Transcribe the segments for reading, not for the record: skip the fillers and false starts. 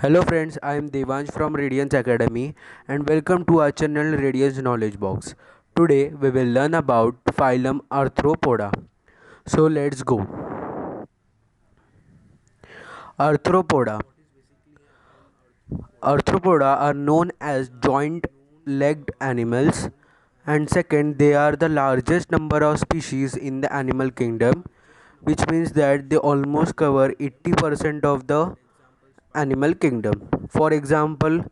Hello friends, I am Devansh from Radiance Academy and welcome to our channel Radiance Knowledge Box. Today we will learn about phylum Arthropoda. So let's go. Arthropoda. Arthropoda are known as joint-legged animals, and second, they are the largest number of species in the animal kingdom, which means that they almost cover 80% of the animal kingdom. For example,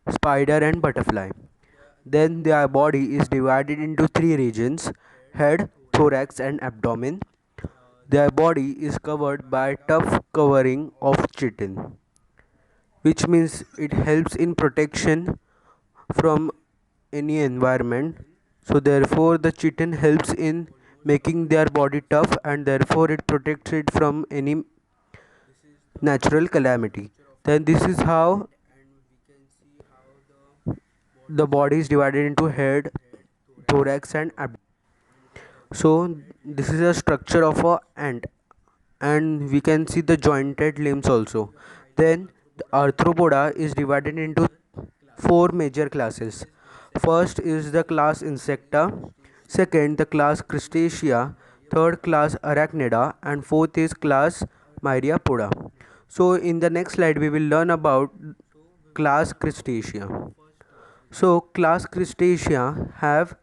spider and butterfly. Then their body is divided into three regions: head, thorax, and abdomen. Their body is covered by tough covering of chitin, which means it helps in protection from any environment. So therefore the chitin helps in making their body tough, and therefore it protects it from any natural calamity. Then this is how the body is divided into head, thorax, and abdomen. So this is a structure of a ant, and we can see the jointed limbs also. Then the arthropoda is divided into four major classes. First is the class Insecta, second the class Crustacea, third class Arachnida, and fourth is class Myriapoda. So in the next slide we will learn about class Crustacea. So class Crustacea have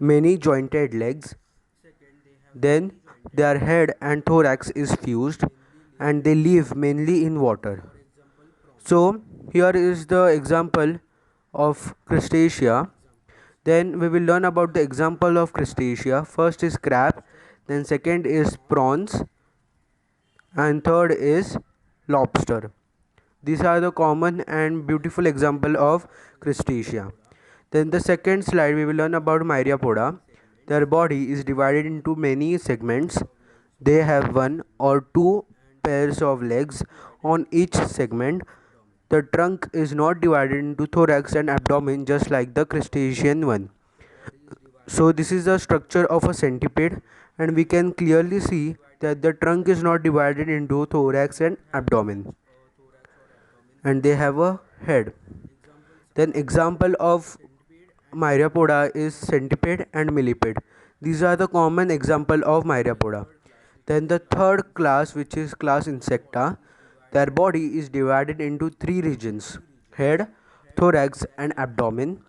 many jointed legs. Then their head and thorax is fused, and they live mainly in water. So here is the example of Crustacea. Then we will learn about the example of Crustacea. First is crab, then second is prawns, and third is lobster. These are the common and beautiful example of Crustacea. Then the second slide we will learn about Myriapoda. Their body is divided into many segments. They have one or two pairs of legs on each segment. The trunk is not divided into thorax and abdomen just like the crustacean one. So this is the structure of a centipede, and we can clearly see that the trunk is not divided into thorax and abdomen, and they have a head. Then example of Myriapoda is centipede and millipede. These are the common example of Myriapoda. Then the third class, which is class Insecta, their body is divided into three regions: head, thorax, and abdomen.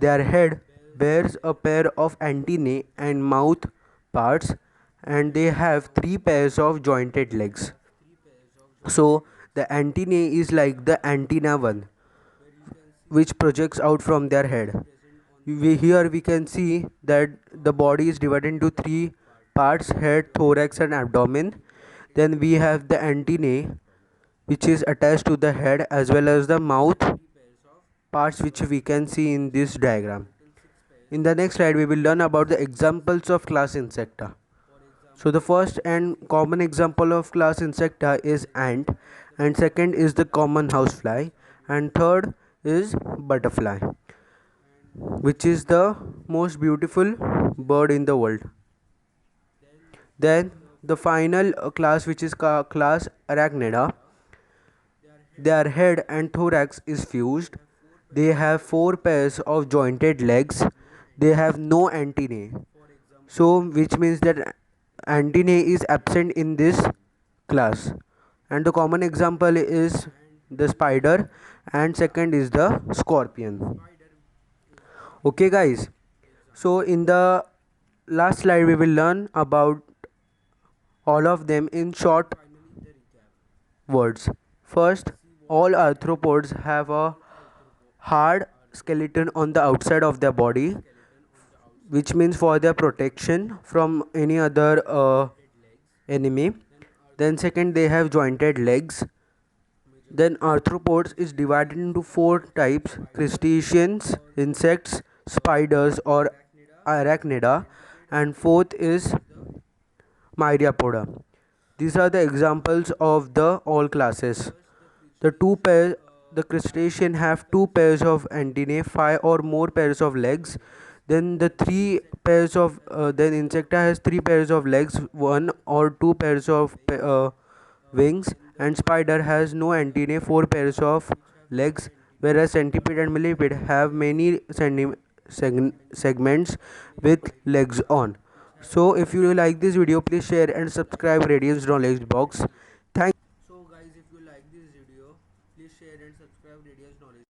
Their head bears a pair of antennae and mouth parts, and they have three pairs of jointed legs. So the antennae is like the antenna one, which projects out from their head. Here we can see that the body is divided into three parts: head, thorax, and abdomen. Then we have the antennae, which is attached to the head, as well as the mouth parts, which we can see in this diagram. In the next slide we will learn about the examples of class Insecta. So the first and common example of class Insecta is ant, and second is the common housefly, and third is butterfly, which is the most beautiful bird in the world. Then the final class, which is class Arachnida. Their head and thorax is fused. They have four pairs of jointed legs. They have no antennae. So which means that antennae is absent in this class. And the common example is the spider, and second is the scorpion. Okay guys, so in the last slide we will learn about all of them in short words. First, all arthropods have a hard skeleton on the outside of their body, which means for their protection from any other enemy. Then second, they have jointed legs. Then arthropods is divided into four types: crustaceans, insects, spiders or arachnida, and fourth is Myriapoda. These are the examples of the all classes. The two pair the crustacean have two pairs of antennae, five or more pairs of legs. Then the three pairs of then insecta has three pairs of legs, one or two pairs of wings, and spider has no antennae, 4 pairs of legs, whereas centipede and millipede have many segments with legs on. So if you like this video, please share and subscribe Radiance Knowledge Box. Thank